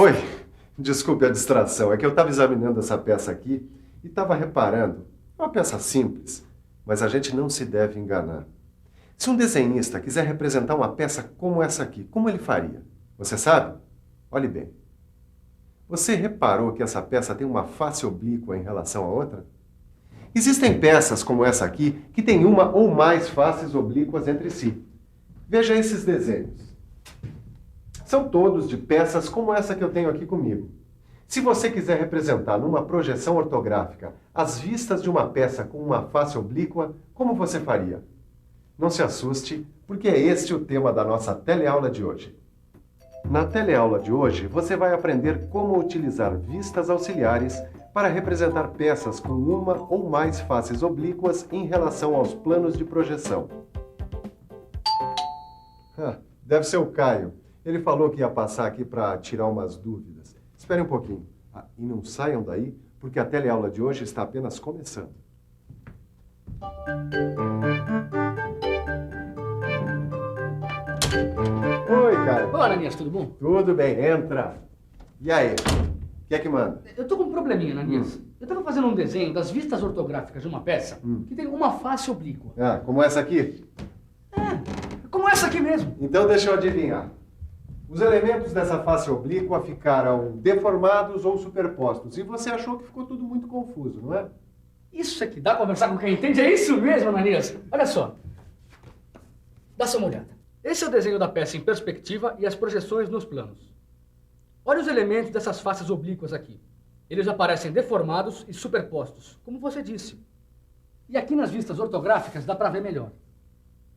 Oi, desculpe a distração. É que eu estava examinando essa peça aqui e estava reparando. É uma peça simples, mas a gente não se deve enganar. Se um desenhista quiser representar uma peça como essa aqui, como ele faria? Você sabe? Olhe bem. Você reparou que essa peça tem uma face oblíqua em relação à outra? Existem peças como essa aqui que têm uma ou mais faces oblíquas entre si. Veja esses desenhos. São todos de peças como essa que eu tenho aqui comigo. Se você quiser representar numa projeção ortográfica as vistas de uma peça com uma face oblíqua, como você faria? Não se assuste, porque é este o tema da nossa teleaula de hoje. Na teleaula de hoje, você vai aprender como utilizar vistas auxiliares para representar peças com uma ou mais faces oblíquas em relação aos planos de projeção. Deve ser o Caio. Ele falou que ia passar aqui para tirar umas dúvidas. Espere um pouquinho. E não saiam daí, porque a teleaula de hoje está apenas começando. Oi, Caio. Olá, Ananias, tudo bom? Tudo bem, entra. E aí? O que é que manda? Eu tô com um probleminha, Ananias. Eu tava fazendo um desenho das vistas ortográficas de uma peça que tem uma face oblíqua. Como essa aqui? Como essa aqui mesmo. Então deixa eu adivinhar. Os elementos dessa face oblíqua ficaram deformados ou superpostos. E você achou que ficou tudo muito confuso, não é? Isso é que dá conversar com quem entende? É isso mesmo, Ananias. Olha só. Dá só uma olhada. Esse é o desenho da peça em perspectiva e as projeções nos planos. Olha os elementos dessas faces oblíquas aqui. Eles aparecem deformados e superpostos, como você disse. E aqui nas vistas ortográficas dá para ver melhor.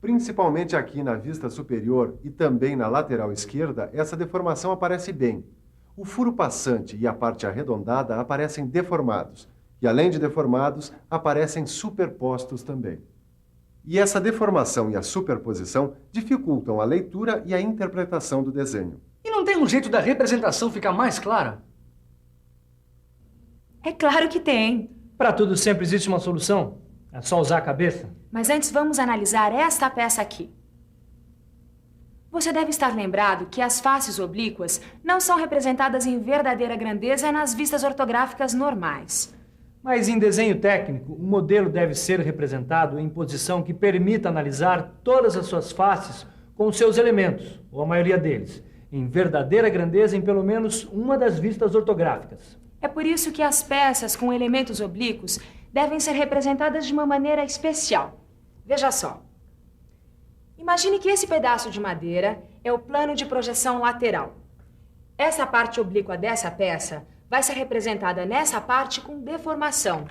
Principalmente aqui na vista superior e também na lateral esquerda, essa deformação aparece bem. O furo passante e a parte arredondada aparecem deformados. E além de deformados, aparecem superpostos também. E essa deformação e a superposição dificultam a leitura e a interpretação do desenho. E não tem um jeito da representação ficar mais clara? É claro que tem. Para tudo sempre existe uma solução. É só usar a cabeça. Mas antes vamos analisar esta peça aqui. Você deve estar lembrado que as faces oblíquas não são representadas em verdadeira grandeza nas vistas ortográficas normais. Mas em desenho técnico, o modelo deve ser representado em posição que permita analisar todas as suas faces com os seus elementos, ou a maioria deles, em verdadeira grandeza em pelo menos uma das vistas ortográficas. É por isso que as peças com elementos oblíquos devem ser representadas de uma maneira especial. Veja só. Imagine que esse pedaço de madeira é o plano de projeção lateral. Essa parte oblíqua dessa peça vai ser representada nessa parte com deformação.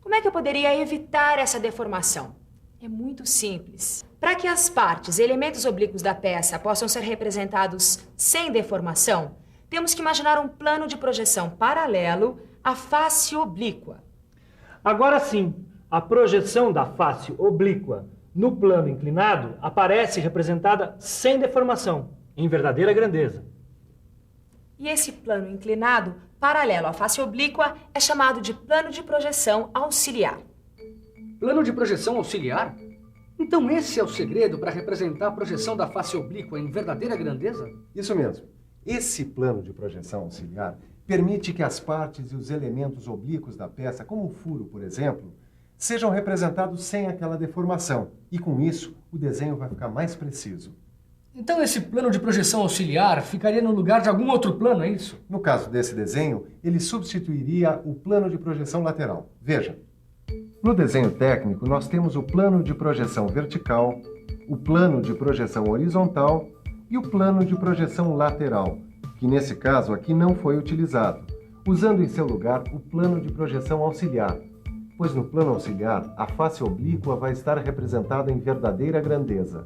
Como é que eu poderia evitar essa deformação? É muito simples. Para que as partes e elementos oblíquos da peça possam ser representados sem deformação, temos que imaginar um plano de projeção paralelo à face oblíqua. Agora sim, a projeção da face oblíqua no plano inclinado aparece representada sem deformação, em verdadeira grandeza. E esse plano inclinado, paralelo à face oblíqua, é chamado de plano de projeção auxiliar. Plano de projeção auxiliar? Então esse é o segredo para representar a projeção da face oblíqua em verdadeira grandeza? Isso mesmo. Esse plano de projeção auxiliar permite que as partes e os elementos oblíquos da peça, como o furo, por exemplo, sejam representados sem aquela deformação. E com isso, o desenho vai ficar mais preciso. Então esse plano de projeção auxiliar ficaria no lugar de algum outro plano, é isso? No caso desse desenho, ele substituiria o plano de projeção lateral. Veja. No desenho técnico, nós temos o plano de projeção vertical, o plano de projeção horizontal e o plano de projeção lateral, que nesse caso aqui não foi utilizado, usando em seu lugar o plano de projeção auxiliar, pois no plano auxiliar a face oblíqua vai estar representada em verdadeira grandeza.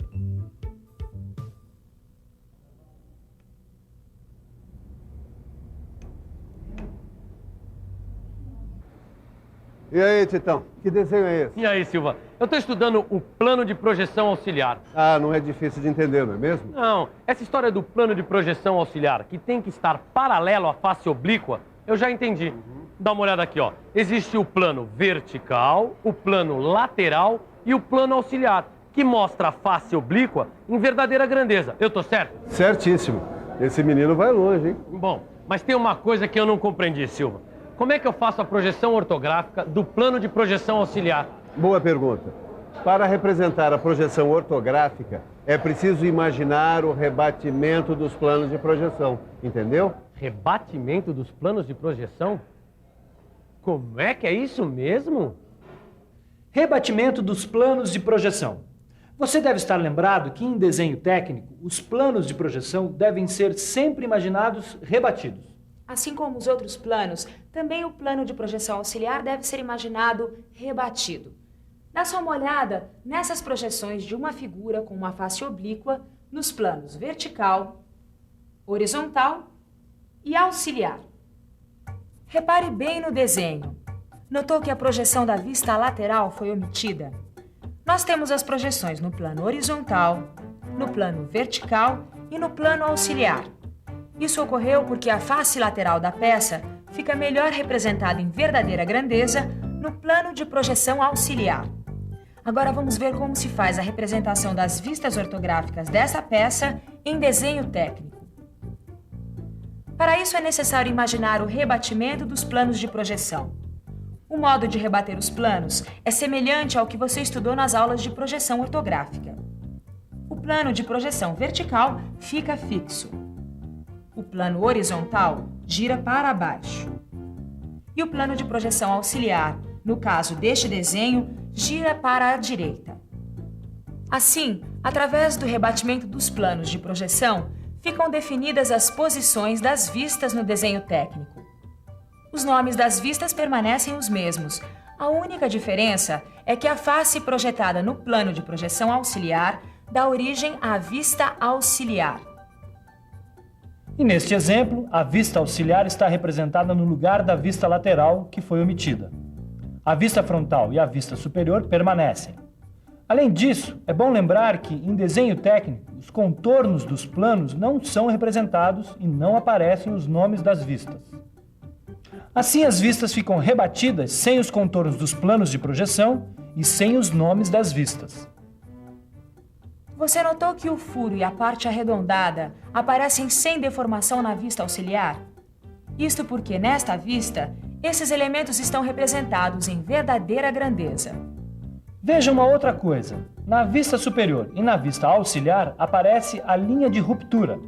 E aí, Titão, que desenho é esse? E aí, Silva? Eu estou estudando o plano de projeção auxiliar. Ah, não é difícil de entender, não é mesmo? Não, essa história do plano de projeção auxiliar, que tem que estar paralelo à face oblíqua, eu já entendi. Dá uma olhada aqui, ó. Existe o plano vertical, o plano lateral e o plano auxiliar, que mostra a face oblíqua em verdadeira grandeza. Eu tô certo? Certíssimo. Esse menino vai longe, hein? Bom, Mas tem uma coisa que eu não compreendi, Silva. Como é que eu faço a projeção ortográfica do plano de projeção auxiliar? Boa pergunta. Para representar a projeção ortográfica, é preciso imaginar o rebatimento dos planos de projeção, entendeu? Rebatimento dos planos de projeção? Como é que é isso mesmo? Rebatimento dos planos de projeção. Você deve estar lembrado que em desenho técnico, os planos de projeção devem ser sempre imaginados rebatidos. Assim como os outros planos, também o plano de projeção auxiliar deve ser imaginado rebatido. Dá só uma olhada nessas projeções de uma figura com uma face oblíqua nos planos vertical, horizontal e auxiliar. Repare bem no desenho. Notou que a projeção da vista lateral foi omitida? Nós temos as projeções no plano horizontal, no plano vertical e no plano auxiliar. Isso ocorreu porque a face lateral da peça fica melhor representada em verdadeira grandeza no plano de projeção auxiliar. Agora vamos ver como se faz a representação das vistas ortográficas dessa peça em desenho técnico. Para isso é necessário imaginar o rebatimento dos planos de projeção. O modo de rebater os planos é semelhante ao que você estudou nas aulas de projeção ortográfica. O plano de projeção vertical fica fixo. O plano horizontal gira para baixo. E o plano de projeção auxiliar, no caso deste desenho, gira para a direita. Assim, através do rebatimento dos planos de projeção, ficam definidas as posições das vistas no desenho técnico. Os nomes das vistas permanecem os mesmos. A única diferença é que a face projetada no plano de projeção auxiliar dá origem à vista auxiliar. E neste exemplo, a vista auxiliar está representada no lugar da vista lateral, que foi omitida. A vista frontal e a vista superior permanecem. Além disso, é bom lembrar que, em desenho técnico, os contornos dos planos não são representados e não aparecem os nomes das vistas. Assim, as vistas ficam rebatidas sem os contornos dos planos de projeção e sem os nomes das vistas. Você notou que o furo e a parte arredondada aparecem sem deformação na vista auxiliar? Isto porque, nesta vista, esses elementos estão representados em verdadeira grandeza. Veja uma outra coisa. Na vista superior e na vista auxiliar aparece a linha de ruptura.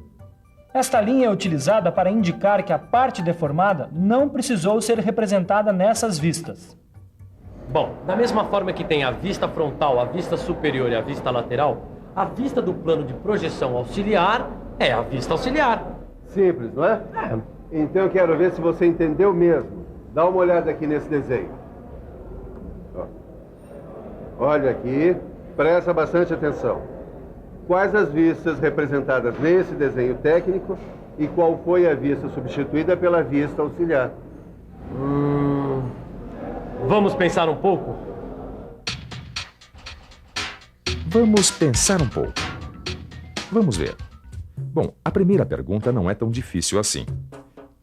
Esta linha é utilizada para indicar que a parte deformada não precisou ser representada nessas vistas. Bom, da mesma forma que tem a vista frontal, a vista superior e a vista lateral, a vista do plano de projeção auxiliar é a vista auxiliar. Simples, não é? Então eu quero ver se você entendeu mesmo. Dá uma olhada aqui nesse desenho. Ó. Olha aqui, presta bastante atenção. Quais as vistas representadas nesse desenho técnico e qual foi a vista substituída pela vista auxiliar? Vamos pensar um pouco? Vamos pensar um pouco. Vamos ver. Bom, a primeira pergunta não é tão difícil assim.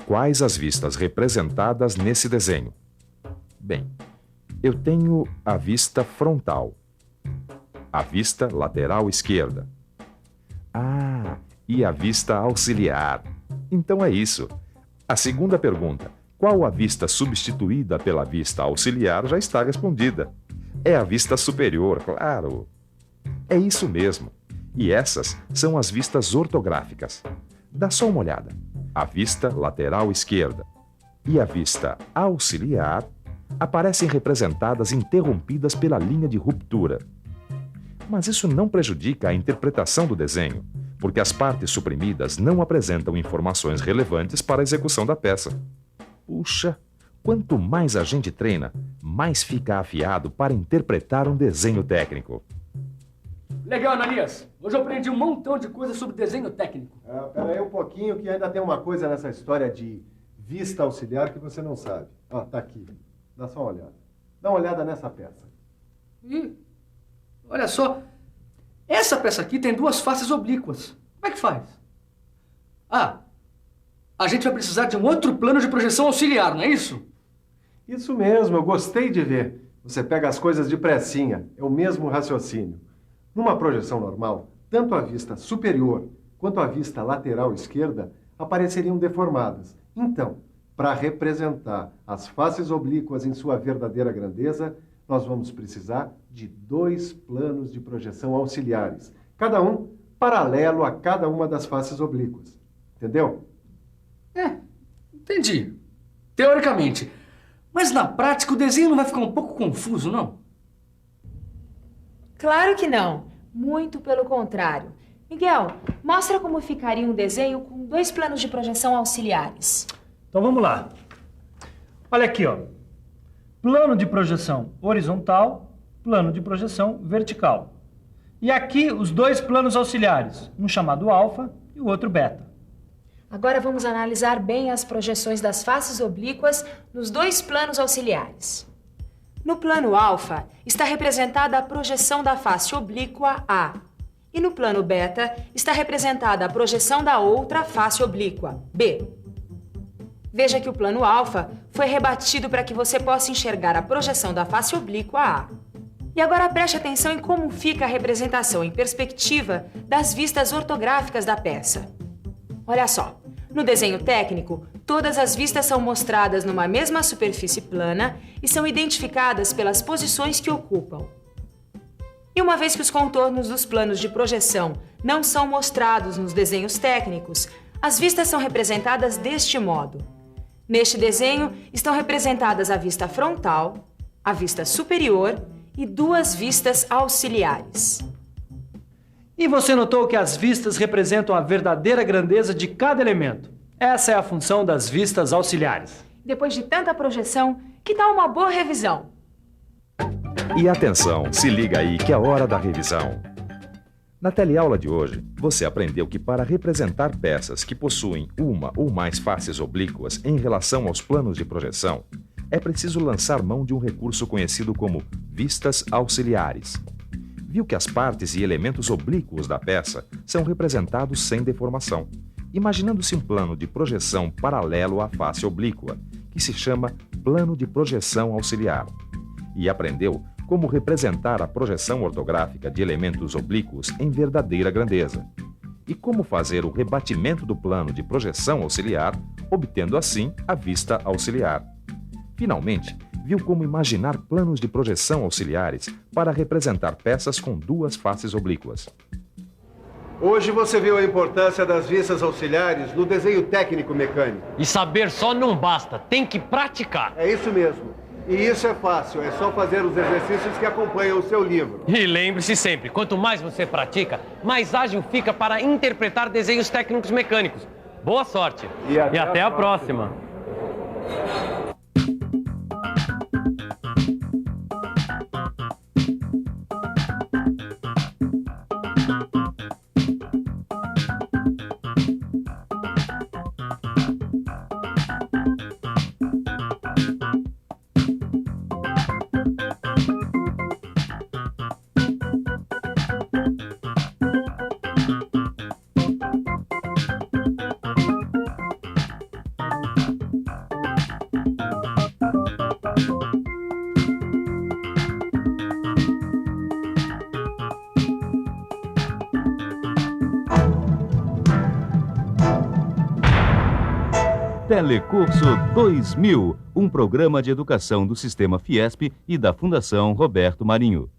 Quais as vistas representadas nesse desenho? Bem, eu tenho a vista frontal, a vista lateral esquerda. Ah, e a vista auxiliar. Então é isso. A segunda pergunta, qual a vista substituída pela vista auxiliar, já está respondida. É a vista superior, claro. É isso mesmo. E essas são as vistas ortográficas. Dá só uma olhada. A vista lateral esquerda e a vista auxiliar aparecem representadas interrompidas pela linha de ruptura. Mas isso não prejudica a interpretação do desenho, porque as partes suprimidas não apresentam informações relevantes para a execução da peça. Puxa, quanto mais a gente treina, mais fica afiado para interpretar um desenho técnico. Legal, Ananias. Hoje eu aprendi um montão de coisas sobre desenho técnico. Pera aí um pouquinho que ainda tem uma coisa nessa história de vista auxiliar que você não sabe. Ó, tá aqui. Dá só uma olhada. Dá uma olhada nessa peça. Ih, olha só. Essa peça aqui tem duas faces oblíquas. Como é que faz? Ah, a gente vai precisar de um outro plano de projeção auxiliar, não é isso? Isso mesmo, eu gostei de ver. Você pega as coisas depressinha. É o mesmo raciocínio. Numa projeção normal, tanto a vista superior quanto a vista lateral esquerda apareceriam deformadas Então, para representar as faces oblíquas em sua verdadeira grandeza, nós vamos precisar de 2 planos de projeção auxiliares, cada um paralelo a cada uma das faces oblíquas. Entendeu? Entendi. Teoricamente. Mas na prática o desenho não vai ficar um pouco confuso, não? Claro que não. Muito pelo contrário. Miguel, mostra como ficaria um desenho com 2 planos de projeção auxiliares. Então vamos lá. Olha aqui, ó. Plano de projeção horizontal, plano de projeção vertical. E aqui os 2 planos auxiliares, um chamado alfa e o outro beta. Agora vamos analisar bem as projeções das faces oblíquas nos 2 planos auxiliares. No plano alfa está representada a projeção da face oblíqua A. E no plano beta está representada a projeção da outra face oblíqua, B. Veja que o plano alfa foi rebatido para que você possa enxergar a projeção da face oblíqua A. E agora preste atenção em como fica a representação em perspectiva das vistas ortográficas da peça. Olha só, no desenho técnico, todas as vistas são mostradas numa mesma superfície plana e são identificadas pelas posições que ocupam. E uma vez que os contornos dos planos de projeção não são mostrados nos desenhos técnicos, as vistas são representadas deste modo. Neste desenho estão representadas a vista frontal, a vista superior e 2 vistas auxiliares. E você notou que as vistas representam a verdadeira grandeza de cada elemento. Essa é a função das vistas auxiliares. Depois de tanta projeção, que tal uma boa revisão? E atenção, se liga aí que é hora da revisão. Na teleaula de hoje, você aprendeu que para representar peças que possuem uma ou mais faces oblíquas em relação aos planos de projeção, é preciso lançar mão de um recurso conhecido como vistas auxiliares. Viu que as partes e elementos oblíquos da peça são representados sem deformação, imaginando-se um plano de projeção paralelo à face oblíqua, que se chama plano de projeção auxiliar. E aprendeu como representar a projeção ortográfica de elementos oblíquos em verdadeira grandeza, e como fazer o rebatimento do plano de projeção auxiliar, obtendo assim a vista auxiliar. Finalmente, viu como imaginar planos de projeção auxiliares para representar peças com 2 faces oblíquas. Hoje você viu a importância das vistas auxiliares no desenho técnico mecânico. E saber só não basta, tem que praticar. É isso mesmo. E isso é fácil, é só fazer os exercícios que acompanham o seu livro. E lembre-se sempre, quanto mais você pratica, mais ágil fica para interpretar desenhos técnicos mecânicos. Boa sorte! E até a próxima. Telecurso 2000, um programa de educação do Sistema Fiesp e da Fundação Roberto Marinho.